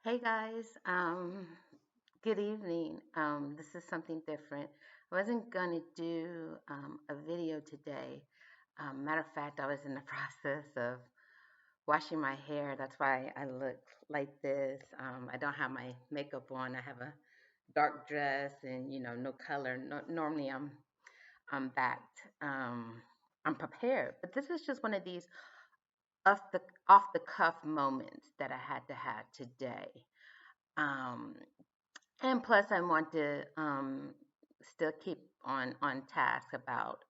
Hey guys, good evening. This is something different. I wasn't gonna do a video today. Matter of fact, I was in the process of washing my hair. That's why I look like this. I don't have my makeup on. I have a dark dress and no color. No, normally I'm backed. I'm prepared, but this is just one of these off the cuff moments that I had to have today. Um, And plus, I want to still keep on task about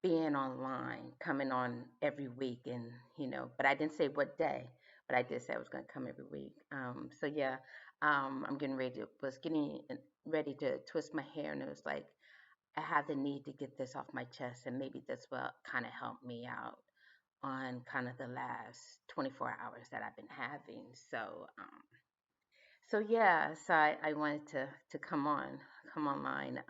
being online, coming on every week, and but I didn't say what day, but I did say I was going to come every week. So yeah, I'm getting ready to was getting ready to twist my hair, and it was like I have the need to get this off my chest, and maybe this will kind of help me out on kind of the last 24 hours that I've been having. So yeah, so I wanted to come online.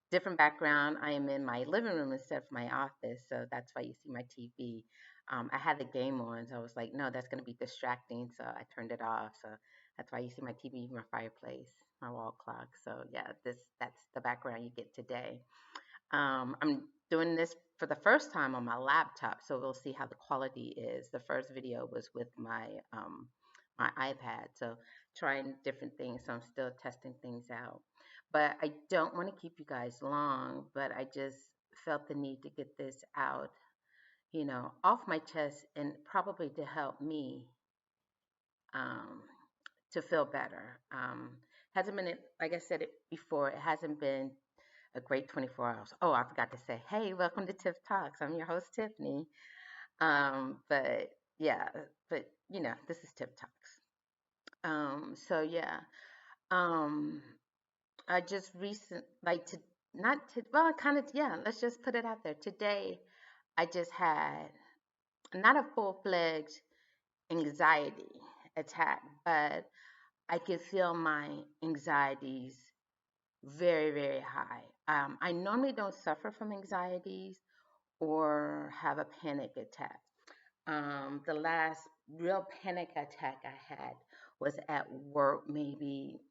Different background. I am in my living room instead of my office, so that's why you see my TV. I had the game on, so I was like, no, that's going to be distracting, so I turned it off. So that's why you see my TV, my fireplace, my wall clock. So yeah, that's the background you get today. I'm doing this for the first time on my laptop, so we'll see how the quality is. The first video was with my iPad, so trying different things. So I'm still testing things out. But I don't want to keep you guys long, but I just felt the need to get this out, off my chest and probably to help me um, to feel better. Hasn't been, like I said it before, it hasn't been a great 24 hours. Oh, I forgot to say, hey, welcome to Tiff Talks. I'm your host, Tiffany. But yeah, but this is Tiff Talks. So yeah, um, I just like to, not to, well, kind of, yeah, let's just put it out there. Today, I just had not a full-fledged anxiety attack, but I could feel my anxieties very, very high. I normally don't suffer from anxieties or have a panic attack. The last real panic attack I had was at work, maybe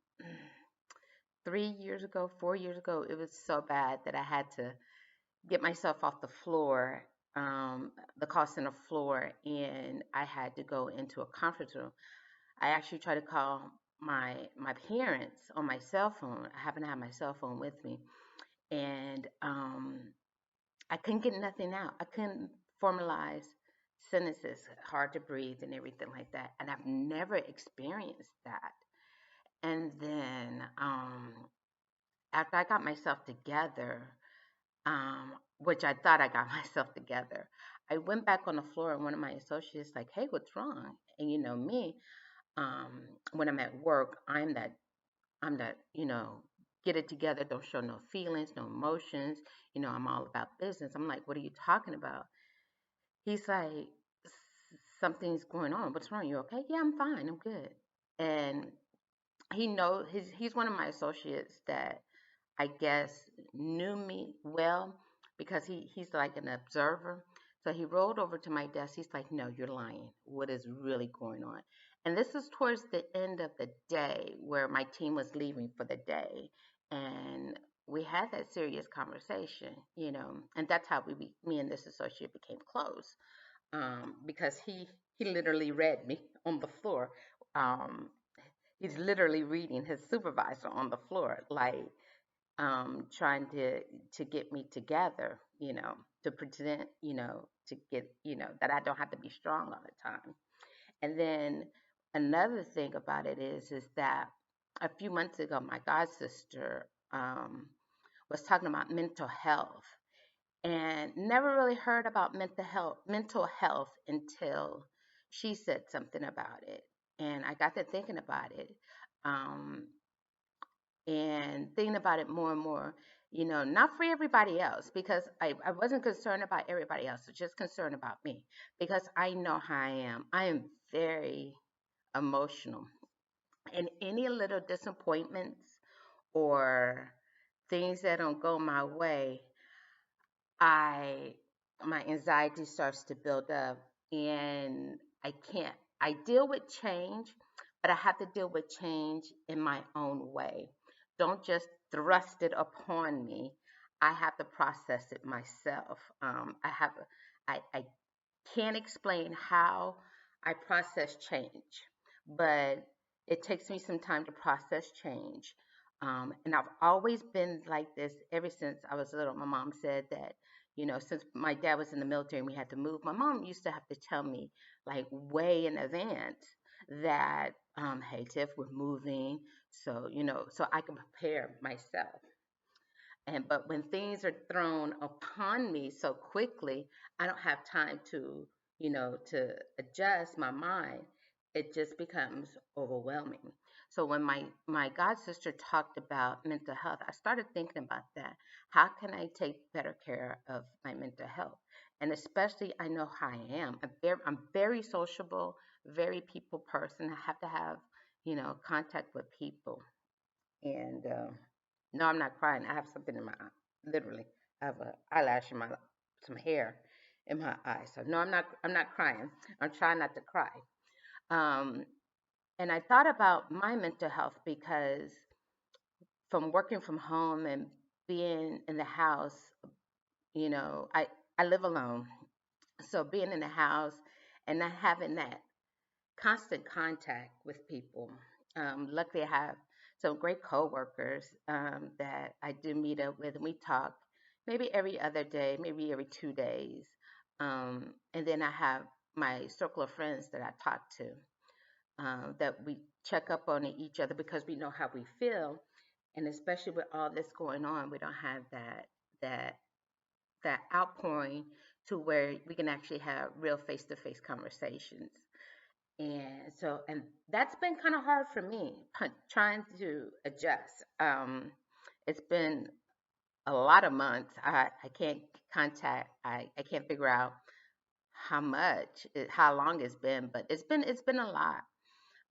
3 years ago, 4 years ago. It was so bad that I had to get myself off the floor, the call center floor, and I had to go into a conference room. I actually tried to call my parents on my cell phone. I happen to have my cell phone with me, and I couldn't get nothing out. I couldn't formalize sentences, hard to breathe, and everything like that. And I've never experienced that. And then after I got myself together, which I thought I got myself together, I went back on the floor, and one of my associates like, "Hey, what's wrong?" And me, when I'm at work, I'm that, get it together, don't show no feelings, no emotions. I'm all about business. I'm like, what are you talking about? He's like, Something's going on. What's wrong? You okay?" "Yeah, I'm fine. I'm good." And he's one of my associates that I guess knew me well because he's like an observer. So he rolled over to my desk. He's like, "No, you're lying. What is really going on?" And this is towards the end of the day where my team was leaving for the day. And we had that serious conversation, and that's how me and this associate became close, because he literally read me on the floor. Um, he's literally reading his supervisor on the floor, like trying to get me together, to present, to get, that I don't have to be strong all the time. And then another thing about it is that a few months ago, my god sister was talking about mental health, and never really heard about mental health until she said something about it, and I got to thinking about it, um, and thinking about it more and more. Not for everybody else, because I wasn't concerned about everybody else. I was just concerned about me, because I know how I am. I am very emotional, and any little disappointments or things that don't go my way, I my anxiety starts to build up, and I can't I deal with change, but I have to deal with change in my own way. Don't just thrust it upon me. I have to process it myself. I can't explain how I process change, but it takes me some time to process change. And I've always been like this ever since I was little. My mom said that, since my dad was in the military and we had to move, my mom used to have to tell me like way in advance that, hey, Tiff, we're moving. So, so I can prepare myself. But when things are thrown upon me so quickly, I don't have time to adjust my mind. It just becomes overwhelming. So when my god sister talked about mental health, I started thinking about that. How can I take better care of my mental health? And especially, I know how I am. I'm very sociable, very people person. I have to have contact with people. And no, I'm not crying. I have something in my eye. Literally, I have a eyelash in my, some hair in my eye. So no, I'm not. I'm not crying. I'm trying not to cry. Um, and I thought about my mental health because from working from home and being in the house, I live alone. So being in the house and not having that constant contact with people. Luckily, I have some great coworkers that I do meet up with, and we talk maybe every other day, maybe every 2 days. And then I have my circle of friends that I talk to, that we check up on each other because we know how we feel, and especially with all this going on, we don't have that that outpouring to where we can actually have real face-to-face conversations. And so, and that's been kind of hard for me, trying to adjust. It's been a lot of months. I can't I can't figure out how long it's been, but it's been a lot.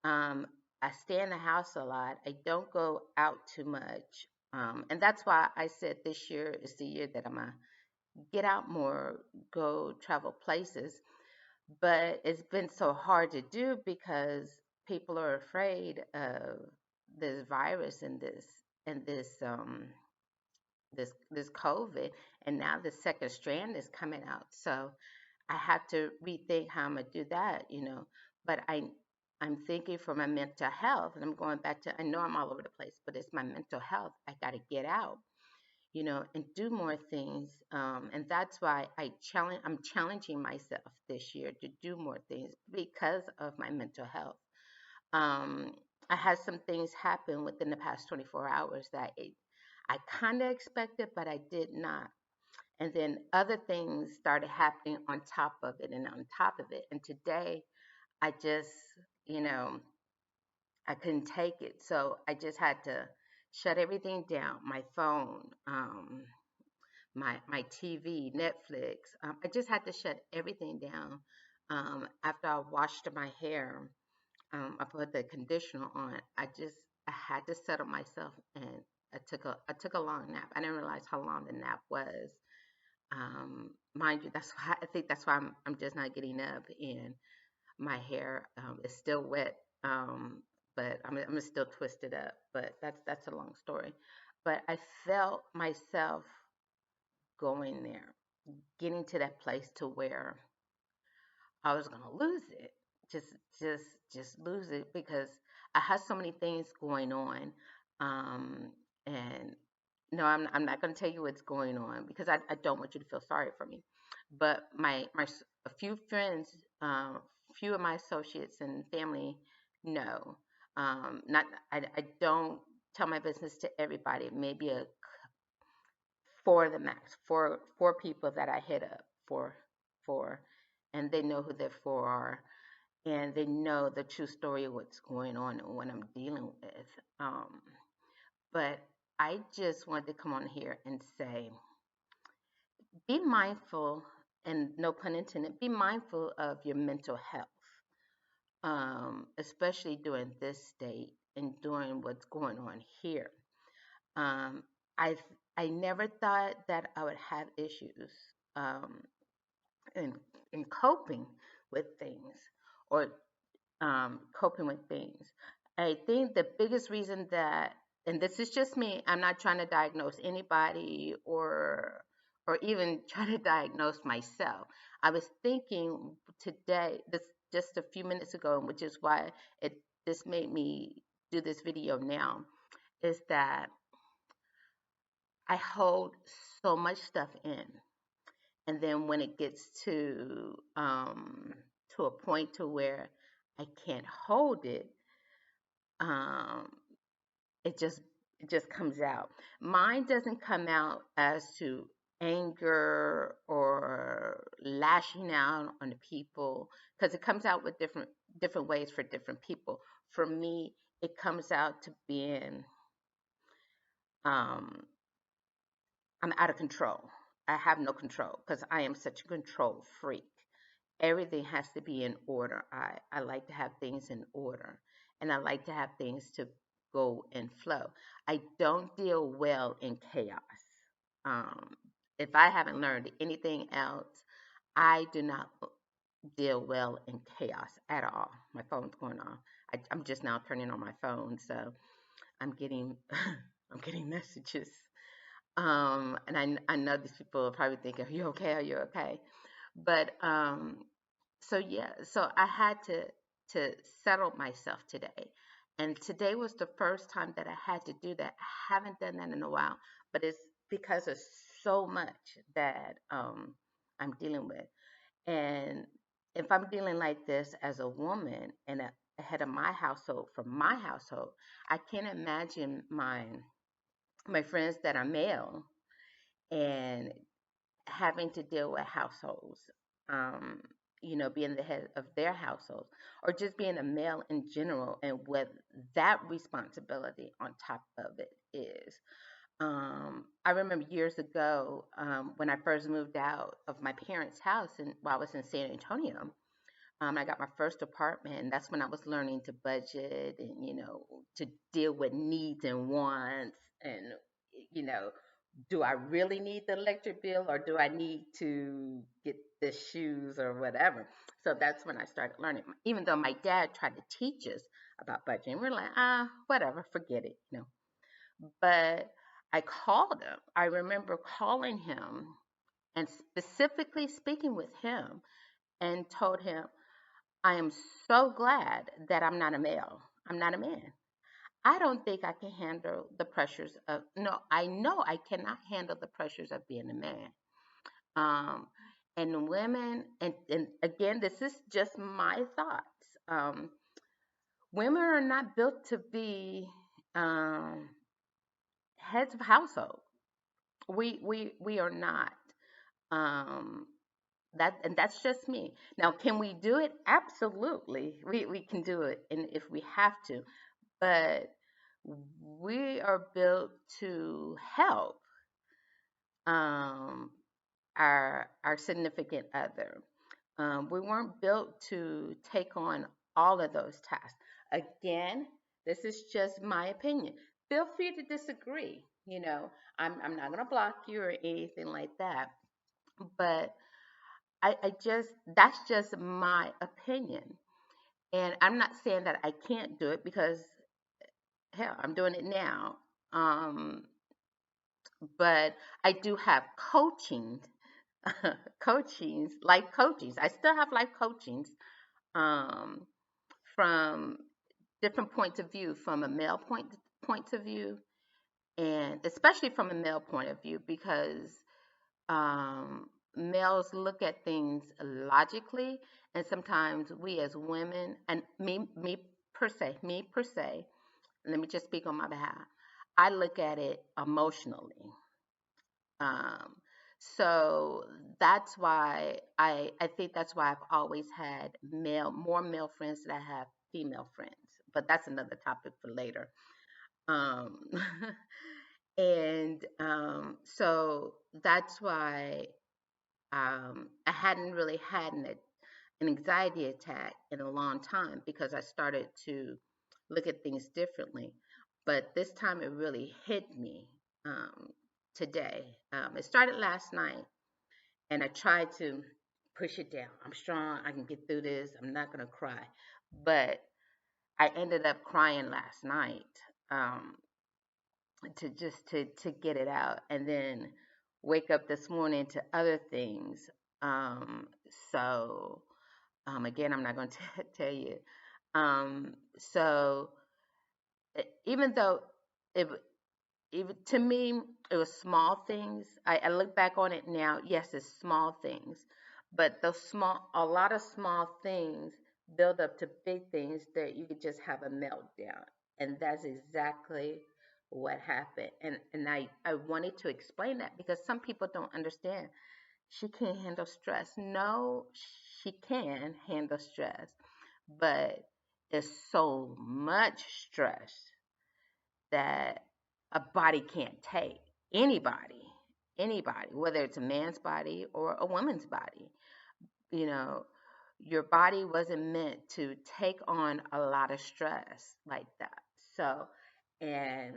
Um, I stay in the house a lot. I don't go out too much. And that's why I said this year is the year that I'm gonna get out more, go travel places, but it's been so hard to do because people are afraid of this virus and this COVID, and now the second strand is coming out. So I have to rethink how I'm gonna do that. But I'm thinking for my mental health, and I'm going back to, I know I'm all over the place, but it's my mental health. I got to get out, and do more things. And that's why I'm challenging myself this year to do more things because of my mental health. Um, I had some things happen within the past 24 hours that I kind of expected, but I did not. And then other things started happening on top of it and on top of it. And today, I just, you know, I couldn't take it. So I just had to shut everything down, my phone, my TV, Netflix. I just had to shut everything down. After I washed my hair, I put the conditioner on. I had to settle myself, and I took a long nap. I didn't realize how long the nap was. Mind you, that's why I think that's why I'm just not getting up, and my hair is still wet. But I'm still twisted up. But that's a long story. But I felt myself going there, getting to that place to where I was gonna lose it. Just just just lose it because I had so many things going on. Um and no, I'm not gonna tell you what's going on because I don't want you to feel sorry for me. But a few friends, few of my associates and family know. Not I don't tell my business to everybody. Maybe a four the max, four people that I hit up for, and they know who their four are, and they know the true story of what's going on and what I'm dealing with. But I just wanted to come on here and say, be mindful, and no pun intended, be mindful of your mental health, especially during this state and during what's going on here. Um, I I never thought that I would have issues, um, in coping with things, or coping with things. I think the biggest reason that, and this is just me, I'm not trying to diagnose anybody or even try to diagnose myself. I was thinking today, this just a few minutes ago, which is why it this made me do this video now, is that I hold so much stuff in, and then when it gets to a point to where I can't hold it, um, it just it just comes out. Mine doesn't come out as to anger or lashing out on the people because it comes out with different ways for different people. For me, it comes out to being um, I'm out of control. I have no control because I am such a control freak. Everything has to be in order. I like to have things in order and I like to have things to go and flow. I don't deal well in chaos. Um, if I haven't learned anything else, I do not deal well in chaos at all. My phone's going off. I'm just now turning on my phone, so I'm getting I'm getting messages. And I know these people are probably thinking, "Are you okay? Are you okay?" But so yeah, so I had to settle myself today. And today was the first time that I had to do that. I haven't done that in a while, but it's because of so much that I'm dealing with. And if I'm dealing like this as a woman and a head of my household from my household, I can't imagine my friends that are male and having to deal with households, um, being the head of their household, or just being a male in general, and what that responsibility on top of it is. I remember years ago when I first moved out of my parents' house and while I was in San Antonio. I got my first apartment, and that's when I was learning to budget and, to deal with needs and wants. And, you know, do I really need the electric bill or do I need to get the shoes or whatever? So that's when I started learning. Even though my dad tried to teach us about budgeting, we're like, whatever, forget it. But I called him. I remember calling him and specifically speaking with him and told him, I am so glad that I'm not a male. I'm not a man. I don't think I can handle the pressures of, no, I know I cannot handle the pressures of being a man. Um, and women, and again, this is just my thoughts. Um, Women are not built to be um, heads of household. We are not. Um, and that's just me. Now, can we do it? Absolutely, we can do it, and if we have to, but we are built to help um, our significant other. We weren't built to take on all of those tasks. Again, this is just my opinion. Feel free to disagree. I'm not going to block you or anything like that, but I just that's just my opinion. And I'm not saying that I can't do it because hell, I'm doing it now. Um, but I do have coaching, coachings, life coachings. I still have life coachings um, from different points of view, from a male point of view, and especially from a male point of view, because males look at things logically, and sometimes we as women, and me per se, let me just speak on my behalf. I look at it emotionally. Um, so that's why I think that's why I've always had more male friends than I have female friends. But that's another topic for later. Um, and so that's why I hadn't really had an anxiety attack in a long time because I started to look at things differently. But this time it really hit me um, today. It started last night, and I tried to. push it down. I'm strong. I can get through this. I'm not going to cry. But I ended up crying last night, um, to just to get it out, and then wake up this morning to other things. Um, so again, I'm not going to tell you. So even though it, even to me, it was small things. I look back on it now. Yes, it's small things, but those a lot of small things build up to big things that you could just have a meltdown, and that's exactly what happened. And I wanted to explain that because some people don't understand. She can't handle stress. No, she can handle stress, but there's so much stress that a body can't take. Anybody, anybody, whether it's a man's body or a woman's body, you know, your body wasn't meant to take on a lot of stress like that. So, and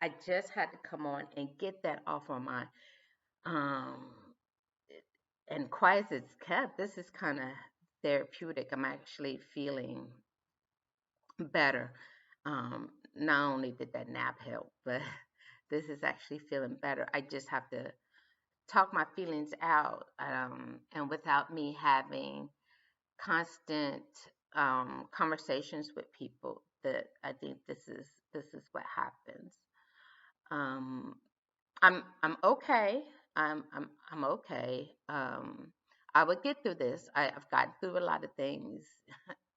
I just had to come on and get that off of my, um, and quiet as it's kept, this is kind of therapeutic. I'm actually feeling better. Not only did that nap help, but this is actually feeling better. I just have to talk my feelings out, and without me having constant conversations with people. That I think this is what happens. Um, I'm okay. I'm okay. I would get through this. I've gotten through a lot of things.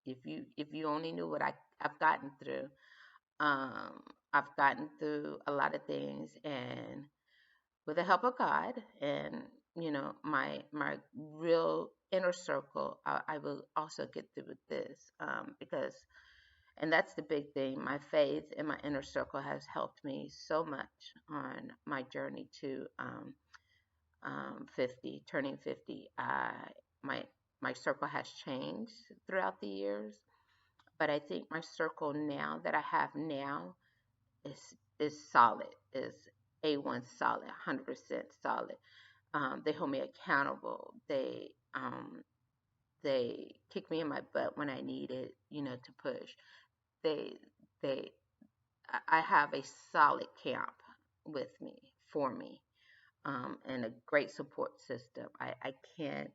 If you only knew what I've gotten through. Um, I've gotten through a lot of things, and with the help of God and my real inner circle, I will also get through with this, because, and that's the big thing. My faith and my inner circle has helped me so much on my journey to 50, turning 50. My my circle has changed throughout the years, but I think my circle now that I have now is solid, is A1 solid, 100% solid. They hold me accountable. They kick me in my butt when I need it, to push. They they I have a solid camp with me, for me, and a great support system. I can't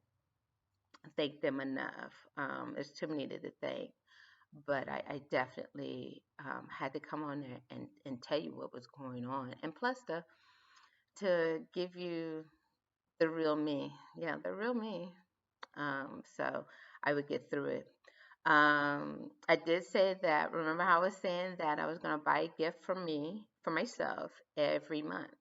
thank them enough. There's too many to thank, but I definitely had to come on there and tell you what was going on, and plus to give you the real me. Yeah, the real me. So I would get through it. I did say that. Remember how I was saying that I was going to buy a gift for me, for myself, every month.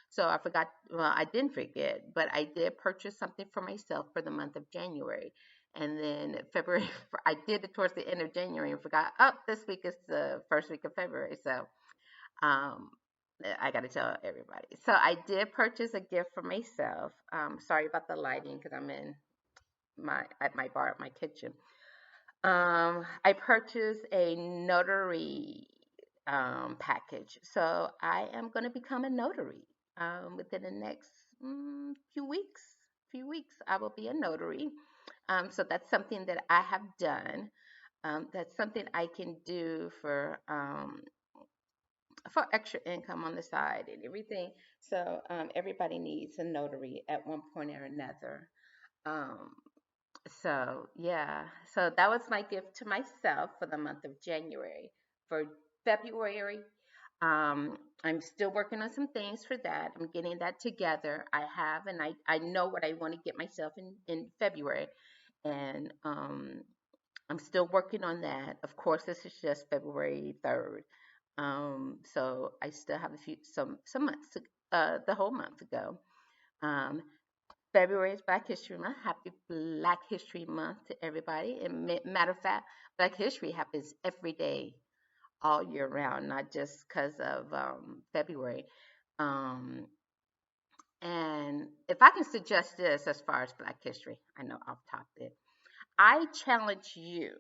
So I forgot. Well, I didn't forget, but I did purchase something for myself for the month of January. And then February, I did it towards the end of January and forgot. Oh, this week is the first week of February. So um, I got to tell everybody. So I did purchase a gift for myself. Sorry about the lighting because I'm in at my bar at my kitchen. I purchased a notary package, so I am going to become a notary within the next few weeks. Few weeks, I will be a notary. So that's something that I have done. That's something I can do for extra income on the side and everything. So everybody needs a notary at one point or another. Um, so yeah, so that was my gift to myself for the month of January. For February, I'm still working on some things for that. I'm getting that together. I have, and I know what I want to get myself in February, and I'm still working on that. Of course, this is just February 3rd. So I still have a few some months to, the whole month to go. Um, February is Black History Month. Happy Black History Month to everybody. And matter of fact, Black History happens every day, all year round, not just because of February. Um, and if I can suggest this as far as Black History, I know off topic, I challenge you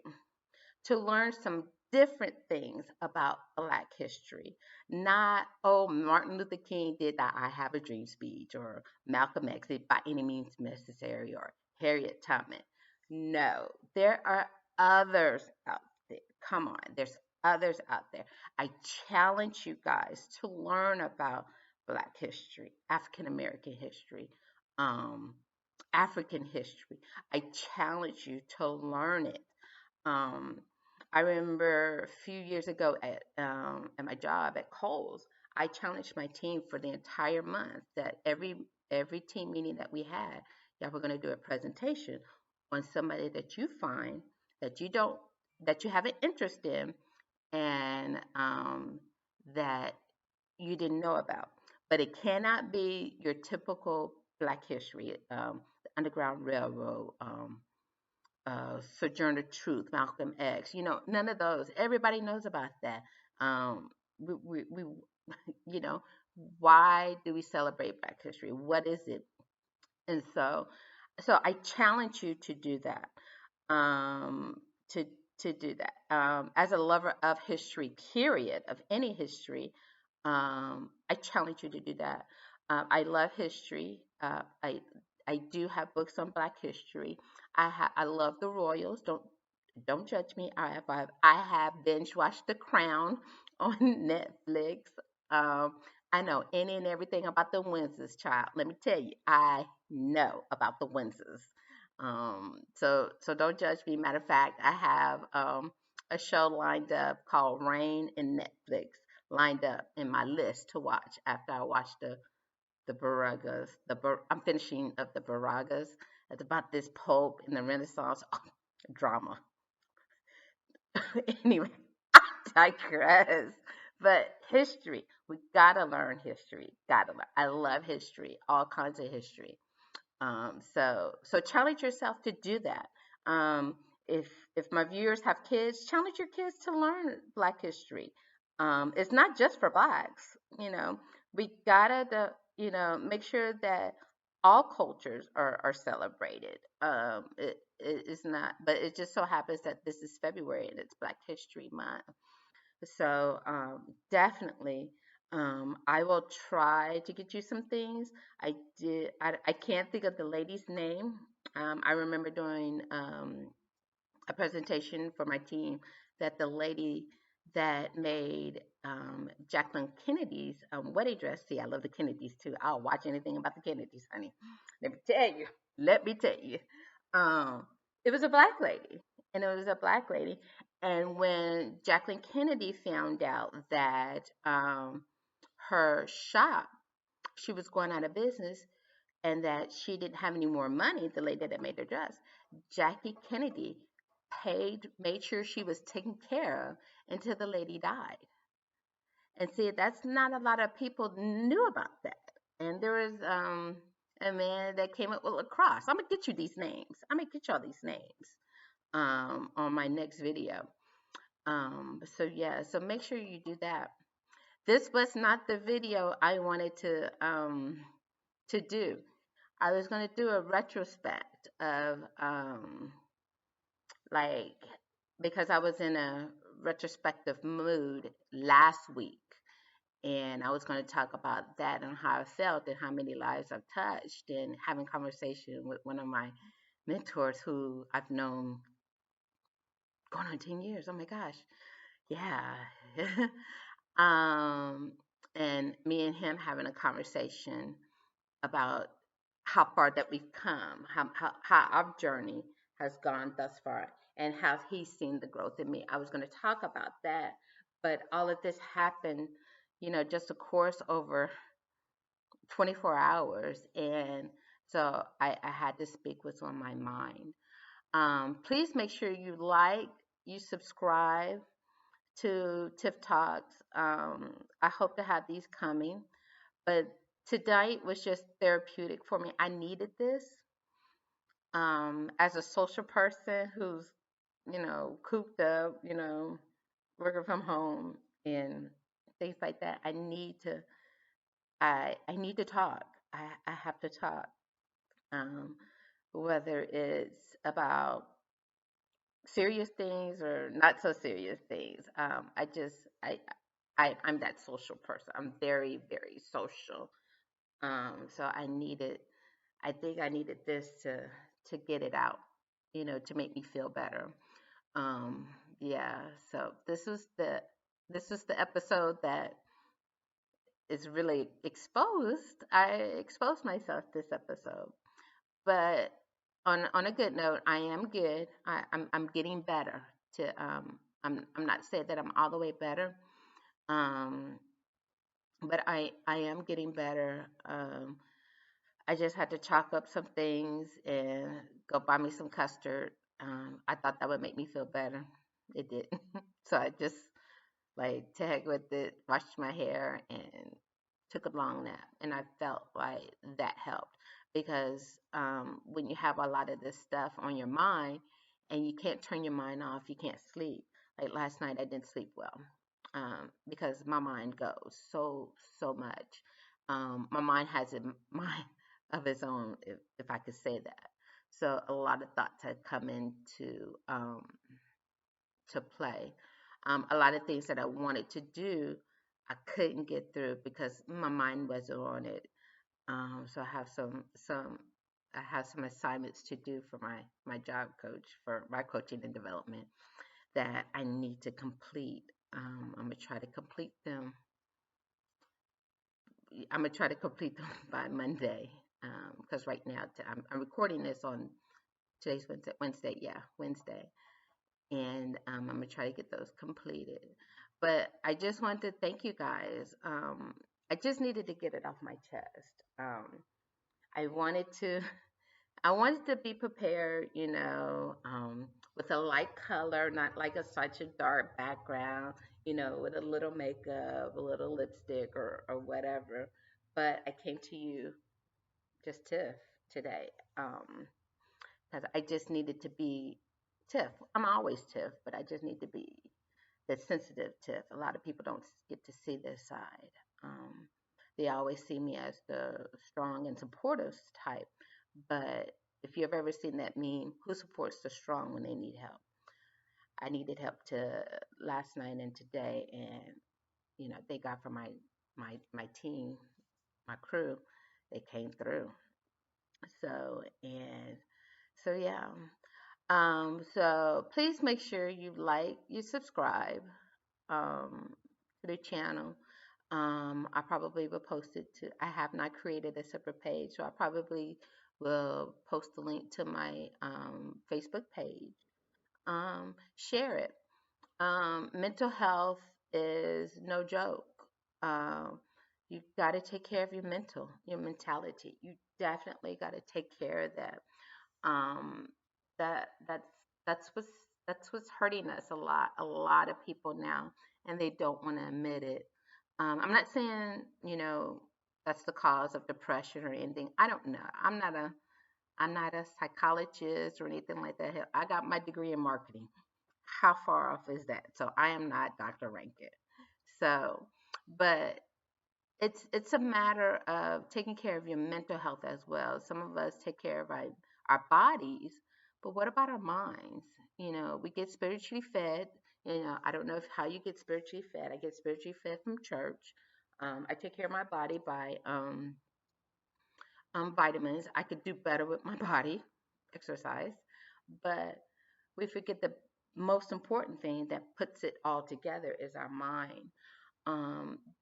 to learn some different things about Black history. Not, oh, Martin Luther King did that I Have a Dream speech, or Malcolm X did by any means necessary, or Harriet Tubman. No, there are others out there. Come on, there's others out there. I challenge you guys to learn about Black history, African American history, um, African history. I challenge you to learn it. Um, I remember a few years ago at my job at Kohl's, I challenged my team for the entire month that every team meeting that we had, yeah, we're going to do a presentation on somebody that you find that you don't that you have an interest in, and that you didn't know about. But it cannot be your typical Black history, the Underground Railroad, Sojourner Truth, Malcolm X. None of those. Everybody knows about that. We you know, why do we celebrate Black History? What is it? And so I challenge you to do that. Um, to do that. As a lover of history, period, of any history, I challenge you to do that. I love history. I do have books on Black history. I love the royals. Don't judge me. I have binge watched The Crown on Netflix. Um, I know any and everything about the Windsors, child. Let me tell you, I know about the Windsors. So don't judge me. Matter of fact, I have a show lined up called Rain in Netflix lined up in my list to watch after I watch the Baragas. I'm finishing up the Baragas. It's about this Pope in the Renaissance. Drama. Anyway, I digress. But history, we gotta learn history. Gotta learn. I love history, all kinds of history. So challenge yourself to do that. Um, if my viewers have kids, challenge your kids to learn Black history. It's not just for Blacks. We gotta make sure that all cultures are celebrated. It's not, but it just so happens that this is February and it's Black History Month. So definitely, I will try to get you some things. I can't think of the lady's name. I remember doing a presentation for my team that the lady that made Jacqueline Kennedy's wedding dress. See, I love the Kennedys too. I'll watch anything about the Kennedys, honey. Let me tell you. Let me tell you. Um, it was a black lady, and it was a black lady. And when Jacqueline Kennedy found out that her shop, she was going out of business, and that she didn't have any more money, the lady that made her dress, Jackie Kennedy made sure she was taken care of until the lady died. And see, that's not a lot of people knew about that. And there was a man that came up with lacrosse. I'm gonna get you these names. I'm gonna get y'all these names on my next video. So yeah, so make sure you do that. This was not the video I wanted to do. I was gonna do a retrospect of like, because I was in a retrospective mood last week, and I was going to talk about that and how I felt and how many lives I've touched, and having conversation with one of my mentors who I've known going on 10 years. Oh my gosh. Yeah. um, and me and him having a conversation about how far that we've come, how our journey has gone thus far, and how he's seen the growth in me. I was going to talk about that, but all of this happened, just a course over 24 hours. And so I had to speak what's on my mind. Please make sure you subscribe to Tiff Talks. I hope to have these coming, but tonight was just therapeutic for me. I needed this as a social person who's, cooped up, working from home and things like that. I need to talk. I have to talk. Um, whether it's about serious things or not so serious things. I'm that social person. I'm very, very social. So I think I needed this to get it out, to make me feel better. Um, yeah, so this was the episode that is really exposed. I exposed myself this episode. But on a good note, I am good. I'm getting better. I'm not saying that I'm all the way better. Um, but I am getting better. I just had to chalk up some things and go buy me some custard. I thought that would make me feel better. It didn't. So I just like to heck with it, washed my hair and took a long nap. And I felt like that helped because when you have a lot of this stuff on your mind and you can't turn your mind off, you can't sleep. Like last night, I didn't sleep well because my mind goes so much. My mind has a mind of its own, if I could say that. So a lot of thoughts had come into to play. A lot of things that I wanted to do, I couldn't get through because my mind wasn't on it. So I have some assignments to do for my job coach for my coaching and development that I need to complete. I'm gonna try to complete them. I'm gonna try to complete them by Monday because right now I'm recording this on today's Wednesday. Wednesday, yeah, Wednesday, and I'm gonna try to get those completed. But I just wanted to thank you guys. I just needed to get it off my chest. I wanted to, I wanted to be prepared, with a light color, not like such a dark background, with a little makeup, a little lipstick, or whatever. But I came to you just Tiff today. Because I just needed to be Tiff. I'm always Tiff, but I just need to be the sensitive Tiff. A lot of people don't get to see this side. Um, they always see me as the strong and supportive type. But if you've ever seen that meme, who supports the strong when they need help? I needed help to last night and today, and thank God for my team, my crew. They came through. So yeah. So please make sure you like, you subscribe to the channel. I probably will post it to, I have not created a separate page, so I probably will post the link to my Facebook page. Share it. Mental health is no joke. You got to take care of your mentality. You definitely got to take care of that. um that that's what's that's what's hurting us a lot of people now, and they don't want to admit it. I'm not saying that's the cause of depression or anything. I don't know. I'm not a psychologist or anything like that. Hell, I got my degree in marketing. How far off is that? So I am not Dr. Rankin. So but it's a matter of taking care of your mental health as well. Some of us take care of our bodies, but what about our minds? We get spiritually fed. I don't know if how you get spiritually fed. I get spiritually fed from church. I take care of my body by vitamins. I could do better with my body, exercise, but we forget the most important thing that puts it all together is our mind.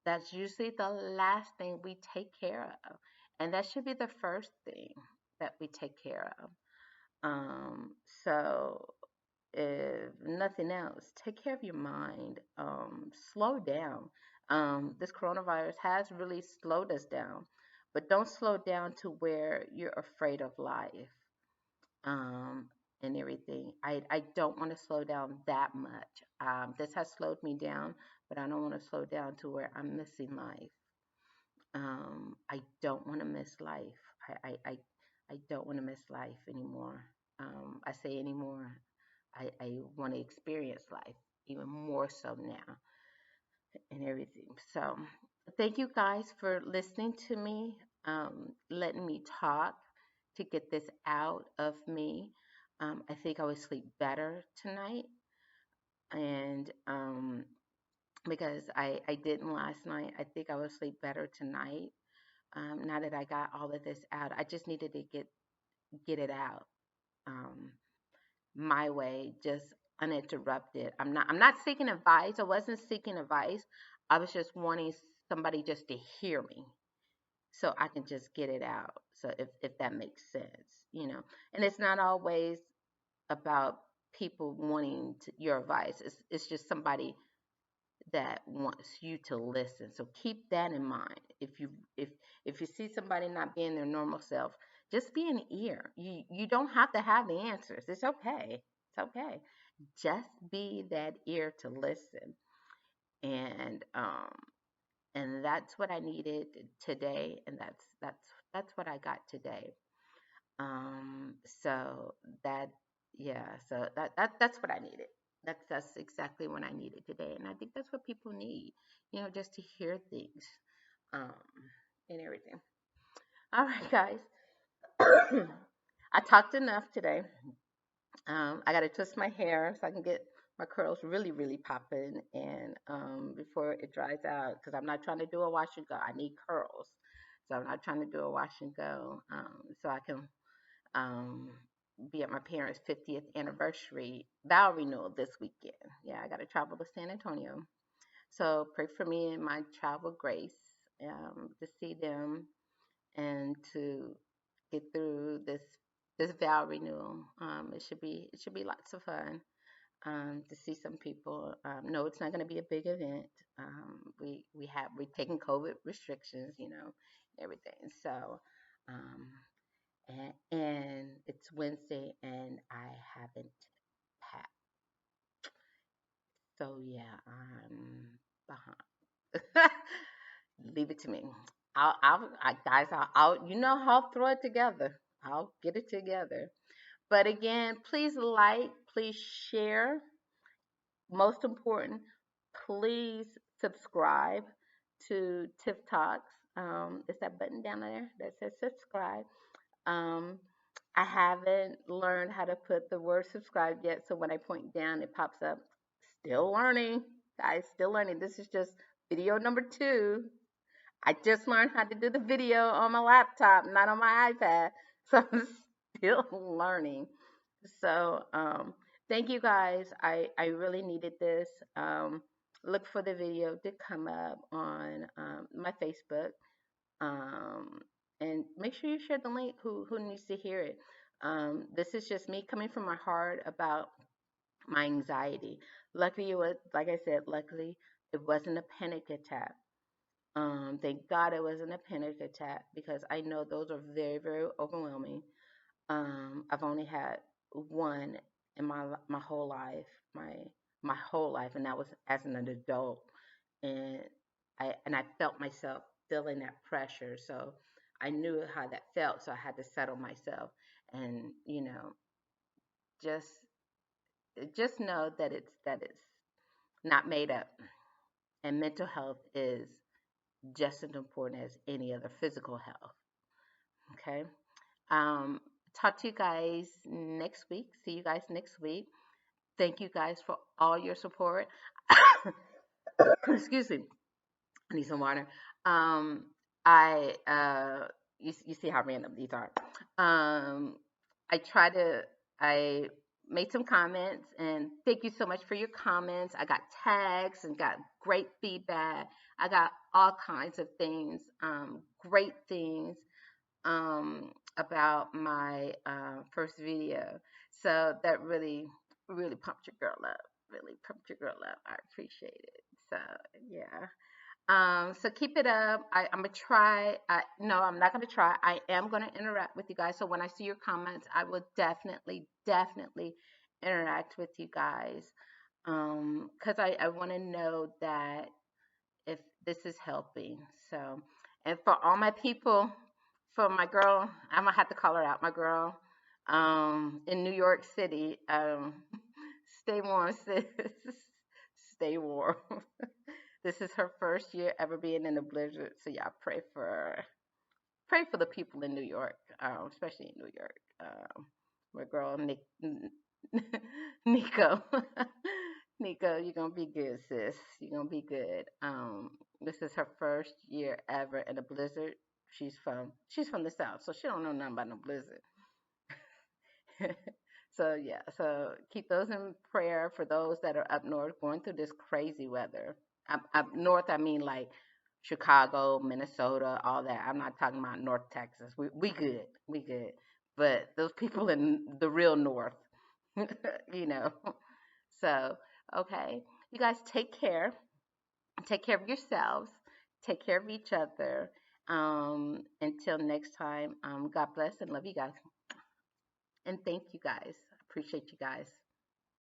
That's usually the last thing we take care of. And that should be the first thing that we take care of. Um, so, if nothing else, take care of your mind. Slow down. This coronavirus has really slowed us down, but don't slow down to where you're afraid of life um, and everything. I don't want to slow down that much. This has slowed me down, but I don't want to slow down to where I'm missing life. I don't want to miss life. I don't want to miss life anymore. I say anymore. I want to experience life even more so now and everything. So, thank you guys for listening to me, letting me talk to get this out of me. I think I will sleep better tonight, and because I didn't last night, I think I will sleep better tonight. Now that I got all of this out, I just needed to get it out. um, my way, just uninterrupted. I'm not seeking advice. I wasn't seeking advice. I was just wanting somebody just to hear me so I can just get it out. So if that makes sense. And it's not always about people wanting your advice. It's just somebody that wants you to listen. So keep that in mind. If you see somebody not being their normal self, just be an ear. You don't have to have the answers. It's okay. It's okay. Just be that ear to listen. And that's what I needed today, and that's what I got today. So that yeah, so that's what I needed. That's exactly what I needed today, and I think that's what people need, just to hear things, um, and everything. All right, guys. I talked enough today. I got to twist my hair so I can get my curls really, really popping, and before it dries out, because I'm not trying to do a wash and go. I need curls, so I'm not trying to do a wash and go, so I can um, be at my parents' 50th anniversary vow renewal this weekend. Yeah, I got to travel to San Antonio. So pray for me and my travel grace, to see them and to get through this vow renewal. It should be lots of fun, to see some people. No, it's not going to be a big event. We're taking COVID restrictions, everything. So um, and it's Wednesday, and I haven't packed. So yeah, I'm behind. Leave it to me. Guys, I'll throw it together. I'll get it together. But again, please like, please share. Most important, please subscribe to Tiff Talks. It's that button down there that says subscribe. Um, I haven't learned how to put the word subscribe yet, so when I point down, it pops up. Still learning, guys, still learning. This is just video number 2. I just learned how to do the video on my laptop, not on my iPad, so I'm still learning. So, thank you guys. I really needed this. Look for the video to come up on my Facebook, um, and make sure you share the link who needs to hear it. This is just me coming from my heart about my anxiety. Luckily, it was, like I said, luckily it wasn't a panic attack. Thank God it wasn't a panic attack, because I know those are very, very overwhelming. I've only had one in my whole life, my whole life, and that was as an adult. And I felt myself feeling that pressure, so I knew how that felt. So I had to settle myself, and just just know that it's not made up, and mental health is just as important as any other physical health. Okay. Um, Talk to you guys next week. See you guys next week. Thank you guys for all your support. Excuse me. I need some water. I you see how random these are. Um, I try to I made some comments, and thank you so much for your comments. I got tags and got great feedback. I got all kinds of things, great things, about my first video. So that really, really pumped your girl up. Really pumped your girl up. I appreciate it. So yeah. So keep it up. I'm gonna try. No, I'm not gonna try. I am gonna interact with you guys. So when I see your comments, I will definitely, definitely interact with you guys. Because I want to know that if this is helping. So, and for all my people, for my girl, I'm gonna have to call her out. My girl, in New York City. Stay warm, sis. Stay warm. This is her first year ever being in a blizzard, so y'all pray for the people in New York, especially in New York. My girl Nico, Nico, you're gonna be good, sis. You're gonna be good. This is her first year ever in a blizzard. She's from the south, so she don't know nothing about no blizzard. So yeah, so keep those in prayer for those that are up north going through this crazy weather. Up north, I mean like Chicago, Minnesota, all that. I'm not talking about North Texas. We good, we good. But those people in the real north, you know. So okay, you guys take care. Take care of yourselves. Take care of each other. Until next time, God bless and love you guys. And thank you guys. Appreciate you guys.